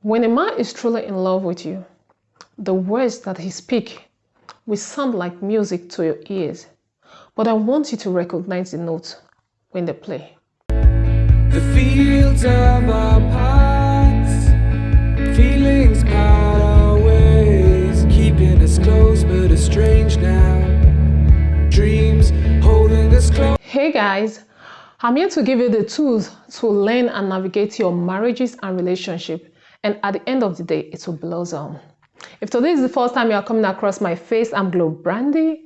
When a man is truly in love with you, the words that he speaks will sound like music to your ears. But I want you to recognize the notes when they play. The fields of our past, feelings part our ways, keeping us close but estranged now, dreams holding us close. Hey guys, I'm here to give you the tools to learn and navigate your marriages and relationship, and at the end of the day, it will blossom. If today is the first time you are coming across my face, I'm GloBrandy,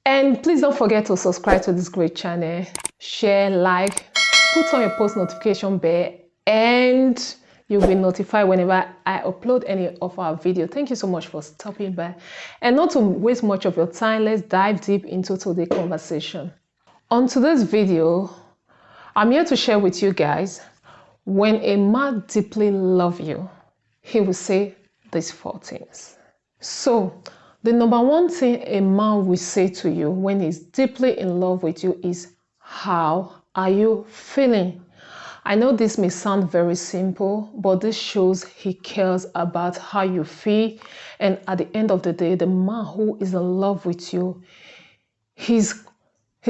and please don't forget to subscribe to this great channel, share, like, put on your post notification bell, and you'll be notified whenever I upload any of our video. Thank you so much for stopping by. And not to waste much of your time, let's dive deep into today's conversation. On today's video, I'm here to share with you guys, when a man deeply loves you, he will say these 4 things. So, the number one thing a man will say to you when he's deeply in love with you is, how are you feeling? I know this may sound very simple, but this shows he cares about how you feel. And at the end of the day, the man who is in love with you, he's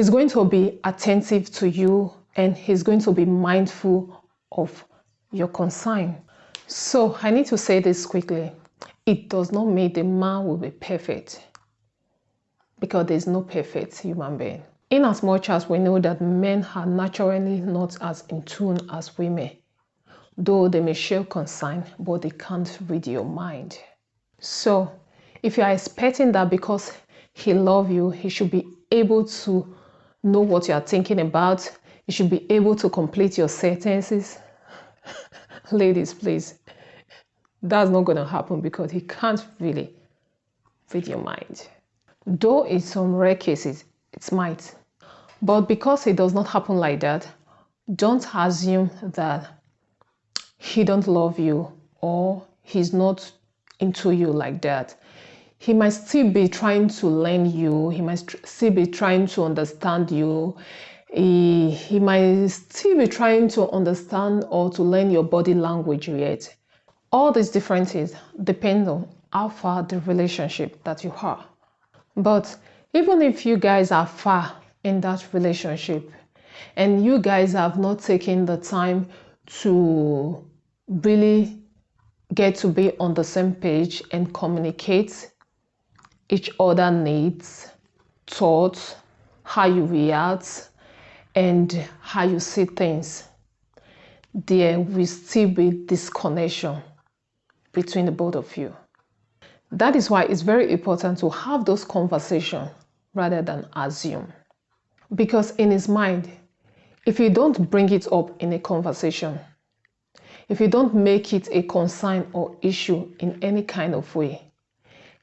going to be attentive to you, and he's going to be mindful of your concern. So I need to say this quickly. It does not mean the man will be perfect, because there's no perfect human being. In as much as we know that men are naturally not as in tune as women, though they may show concern, but they can't read your mind. So if you are expecting that because he loves you, he should be able to know what you are thinking about, he should be able to complete your sentences, ladies, please, that's not going to happen, because he can't really read your mind. Though in some rare cases, it might. But because it does not happen like that, don't assume that he don't love you or he's not into you like that. He might still be trying to learn you. He might still be trying to understand you. He might still be trying to understand or to learn your body language yet. All these different things depend on how far the relationship that you are. But even if you guys are far in that relationship and you guys have not taken the time to really get to be on the same page and communicate each other needs, thoughts, how you react, and how you see things, there will still be disconnection between the both of you. That is why it's very important to have those conversations rather than assume. Because in his mind, if you don't bring it up in a conversation, if you don't make it a concern or issue in any kind of way,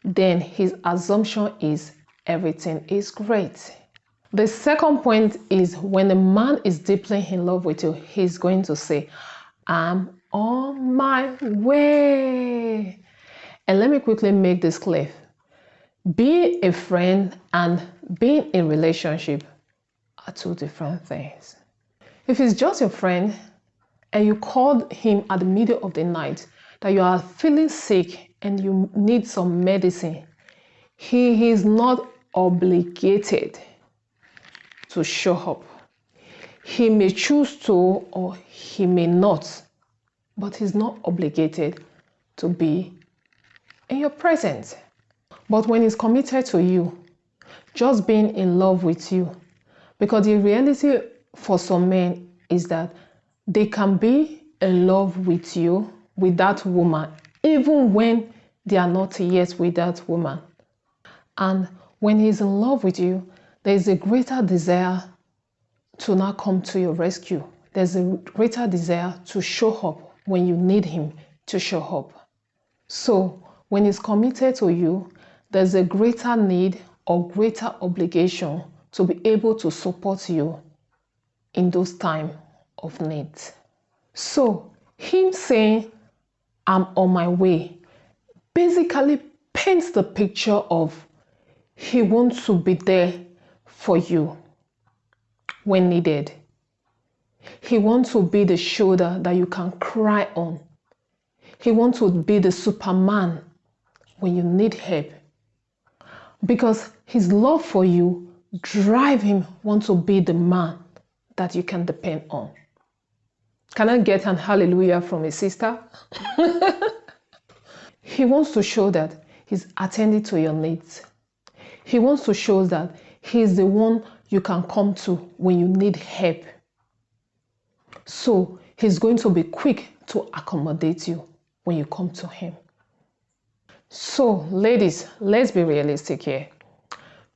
then his assumption is everything is great. The second point is, when a man is deeply in love with you, he's going to say, I'm on my way. And let me quickly make this clear. Being a friend and being in a relationship are 2 different things. If it's just your friend and you called him at the middle of the night that you are feeling sick and you need some medicine, he is not obligated to show up. He may choose to or he may not, but he's not obligated to be in your presence. But when he's committed to you, just being in love with you, because the reality for some men is that they can be in love with you, with that woman, even when they are not yet with that woman. And when he's in love with you, there is a greater desire to now come to your rescue. There's a greater desire to show up when you need him to show up. So when he's committed to you, there's a greater need or greater obligation to be able to support you in those times of need. So him saying, I'm on my way, basically paints the picture of he wants to be there for you when needed. He wants to be the shoulder that you can cry on. He wants to be the Superman when you need help. Because his love for you drive him want to be the man that you can depend on. Can I get an hallelujah from a sister? He wants to show that he's attending to your needs. He wants to show that he's the one you can come to when you need help. So he's going to be quick to accommodate you when you come to him. So ladies, let's be realistic here.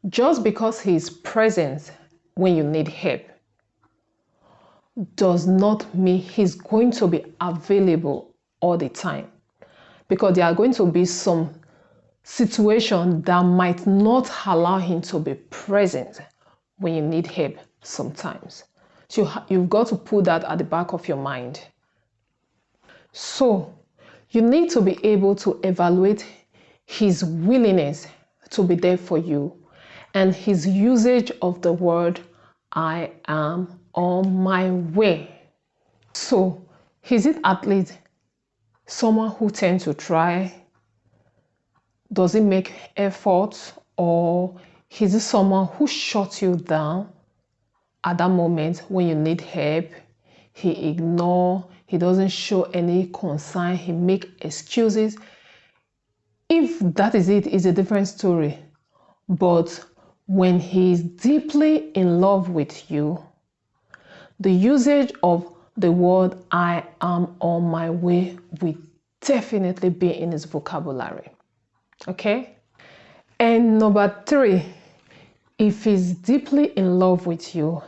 Just because he's present when you need help does not mean he's going to be available all the time, because there are going to be some situations that might not allow him to be present when you need help sometimes. So you've got to put that at the back of your mind. So you need to be able to evaluate his willingness to be there for you and his usage of the word, I am on my way. So is it at least someone who tends to try? Does he make efforts? Or is it someone who shuts you down at that moment when you need help? He ignores, he doesn't show any concern, he makes excuses. If that is it, it's a different story. But when he is deeply in love with you, the usage of the word I am on my way will definitely be in his vocabulary. Okay? And number 3, if he's deeply in love with you,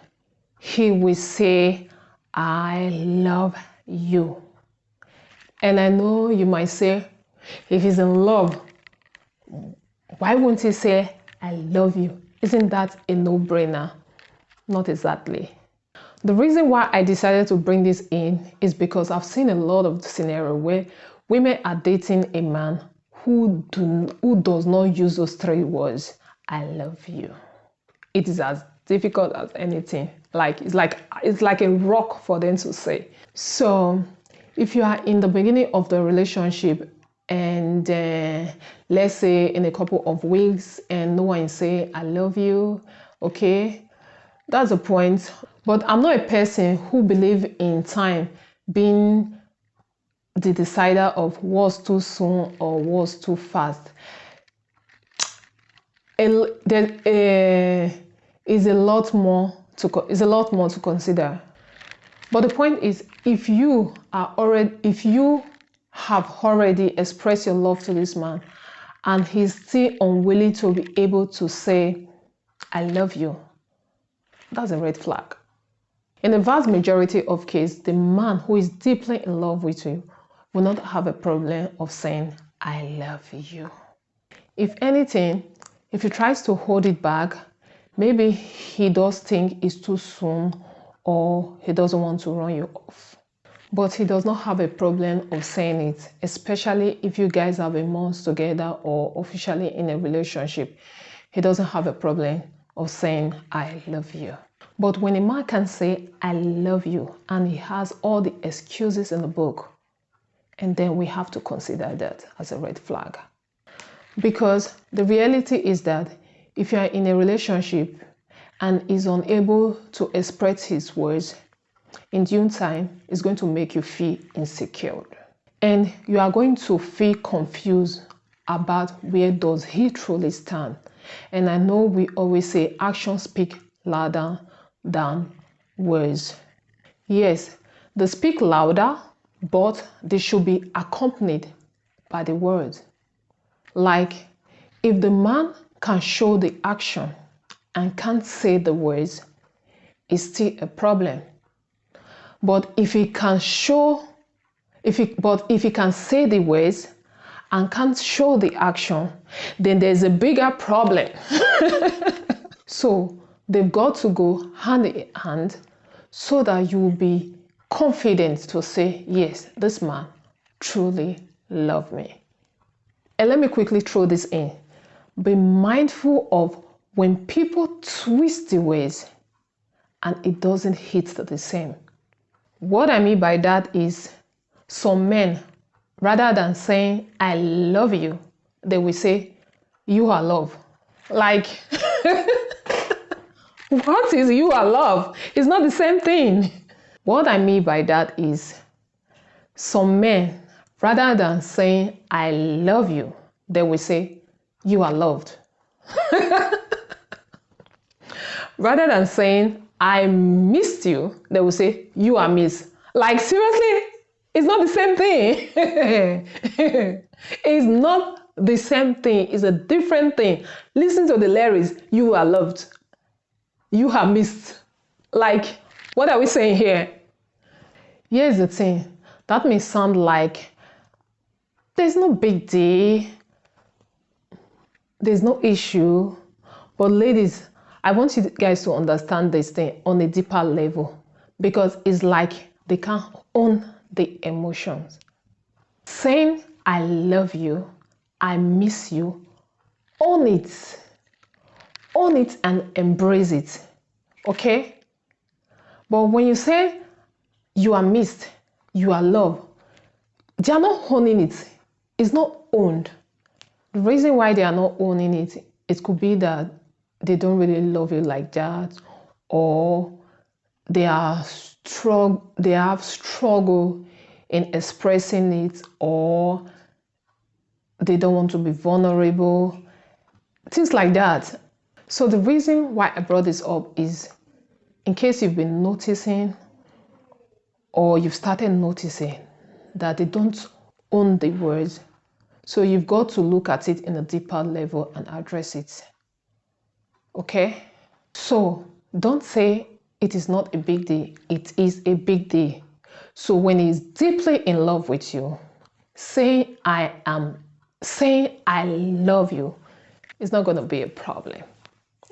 he will say, I love you. And I know you might say, if he's in love, why won't he say, I love you? Isn't that a no-brainer? Not exactly. The reason why I decided to bring this in is because I've seen a lot of scenarios where women are dating a man who does not use those 3 words, I love you. It is as difficult as anything. It's like a rock for them to say. So if you are in the beginning of the relationship and let's say in a couple of weeks and no one is saying I love you, okay, that's the point. But I'm not a person who believes in time being the decider of what's too soon or what's too fast. There is a lot more to consider. But the point is, if you have already expressed your love to this man and he's still unwilling to be able to say I love you, that's a red flag. In the vast majority of cases, the man who is deeply in love with you will not have a problem of saying I love you. If anything, if he tries to hold it back, maybe he does think it's too soon or he doesn't want to run you off. But he does not have a problem of saying it, especially if you guys have been months together or officially in a relationship. He doesn't have a problem of saying I love you. But when a man can say I love you and he has all the excuses in the book, and then we have to consider that as a red flag. Because the reality is that if you are in a relationship and is unable to express his words, in due time, it's going to make you feel insecure. And you are going to feel confused about where does he truly stand. And I know we always say actions speak louder than words. Yes, they speak louder, but they should be accompanied by the words. Like, if the man can show the action and can't say the words, it's still a problem. But if he can say the words and can't show the action, then there's a bigger problem. So they've got to go hand in hand so that you will be confident to say, yes, this man truly loves me. And let me quickly throw this in. Be mindful of when people twist the words and it doesn't hit the same. What I mean by that is some men Rather than saying, I love you, they will say, you are love. Like, what is you are love? It's not the same thing. What I mean by that is, some men, rather than saying, I love you, they will say, you are loved. Rather than saying, I missed you, they will say, you are missed. Like, seriously? It's not the same thing. It's not the same thing. It's a different thing. Listen to the lyrics. You are loved. You are missed. Like, what are we saying here? Here's the thing. That may sound like there's no big deal. There's no issue. But ladies, I want you guys to understand this thing on a deeper level, because it's like they can't own the emotions. Saying, I love you, I miss you, own it. Own it and embrace it. Okay? But when you say you are missed, you are loved, they are not owning it. It's not owned. The reason why they are not owning it, it could be that they don't really love you like that, or they have struggle in expressing it, or they don't want to be vulnerable, things like that. So the reason why I brought this up is, in case you've been noticing, or you've started noticing that they don't own the words, so you've got to look at it in a deeper level and address it. Okay? So don't say it is not a big deal. It is a big deal. So when he's deeply in love with you, saying I love you is not going to be a problem.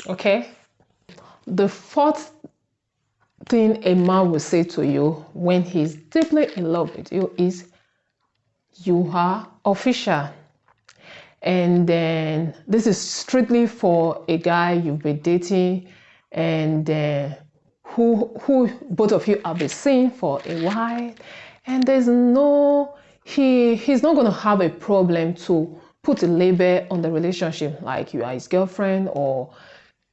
Okay? The fourth thing a man will say to you when he's deeply in love with you is, you are official. And then this is strictly for a guy you've been dating and who both of you have been seeing for a while, and he's not going to have a problem to put a label on the relationship, like you are his girlfriend or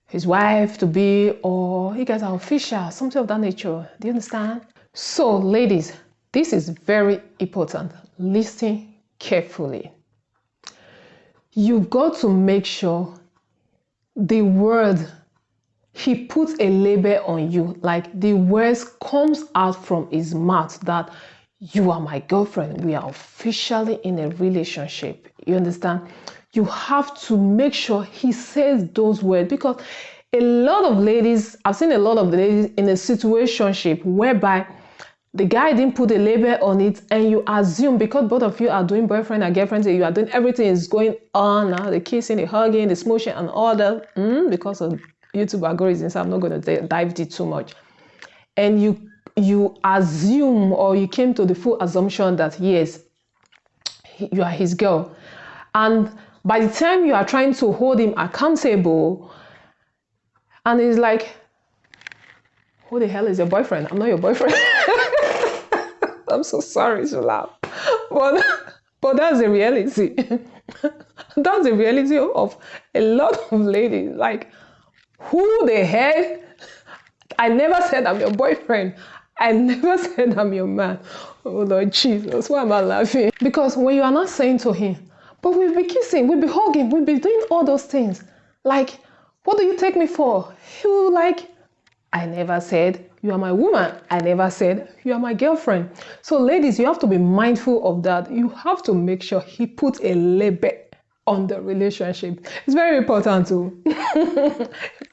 his wife to be, or you guys are official, something of that nature. Do you understand? So ladies, this is very important. Listen carefully. You've got to make sure the word he puts a label on you, like the words comes out from his mouth that you are my girlfriend, we are officially in a relationship. You understand? You have to make sure he says those words, because a lot of ladies, I've seen a lot of ladies in a situationship whereby the guy didn't put a label on it, and you assume because both of you are doing boyfriend and girlfriend, you are doing everything is going on now, the kissing, the hugging, the smooching and all that, because of YouTube algorithms. I'm not going to dive deep too much. And you assume, or you came to the full assumption that yes, you are his girl. And by the time you are trying to hold him accountable, and he's like, who the hell is your boyfriend? I'm not your boyfriend. I'm so sorry to laugh. But that's the reality. That's the reality of a lot of ladies. Like, who the hell? I never said I'm your boyfriend. I never said I'm your man. Oh Lord Jesus, why am I laughing? Because when you are not saying to him, but we'll be kissing, we'll be hugging, we'll be doing all those things. Like, what do you take me for? He will like, I never said you are my woman. I never said you are my girlfriend. So ladies, you have to be mindful of that. You have to make sure he puts a label on the relationship. It's very important too.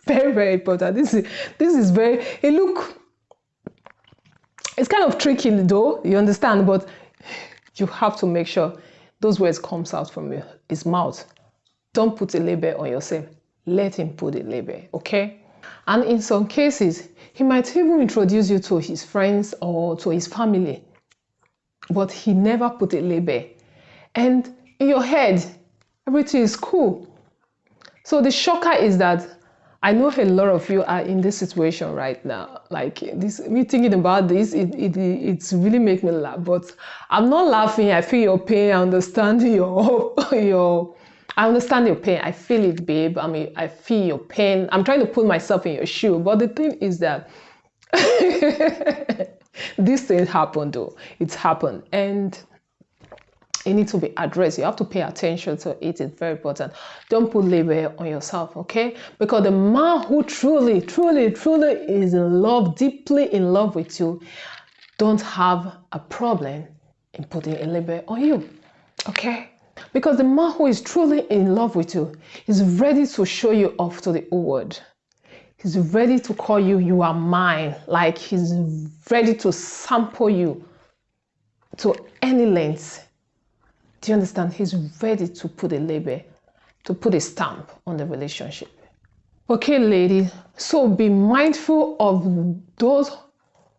Very, very important. This is very, it's kind of tricky though, you understand, but you have to make sure those words comes out from his mouth. Don't put a label on yourself. Let him put a label, okay? And in some cases, he might even introduce you to his friends or to his family, but he never put a label. And in your head, everything is cool. So the shocker is that I know a lot of you are in this situation right now. Like this, me thinking about this, it's really make me laugh. But I'm not laughing. I feel your pain. I understand I understand your pain. I feel it, babe. I mean, I feel your pain. I'm trying to put myself in your shoe. But the thing is that this thing happened, though. It's happened, and it needs to be addressed. You have to pay attention to it. It's very important. Don't put label on yourself, okay? Because the man who truly is in love, deeply in love with you, don't have a problem in putting a label on you, okay? Because the man who is truly in love with you is ready to show you off to the whole world. He's ready to call you, you are mine. Like he's ready to sample you to any length. Do you understand? He's ready to put a label, to put a stamp on the relationship. Okay, ladies, so be mindful of those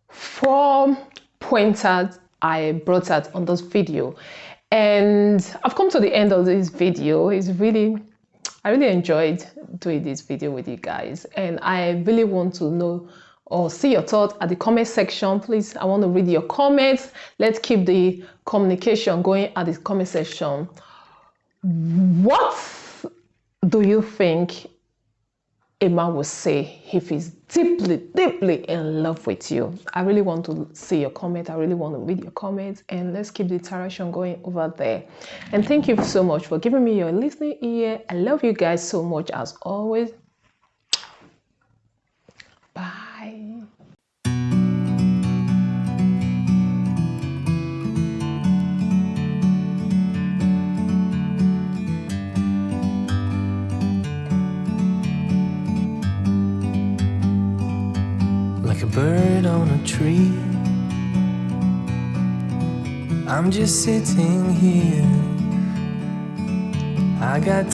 4 pointers I brought out on this video. And I've come to the end of this video. I really enjoyed doing this video with you guys. And I really want to know or see your thoughts at the comment section. Please, I want to read your comments. Let's keep the communication going at the comment section. What do you think a man will say if he's deeply in love with you? I really want to see your comment. I really want to read your comments, and let's keep the interaction going over there. And thank you so much for giving me your listening ear. I love you guys so much as always. Bye. Like a bird on a tree, I'm just sitting here. I got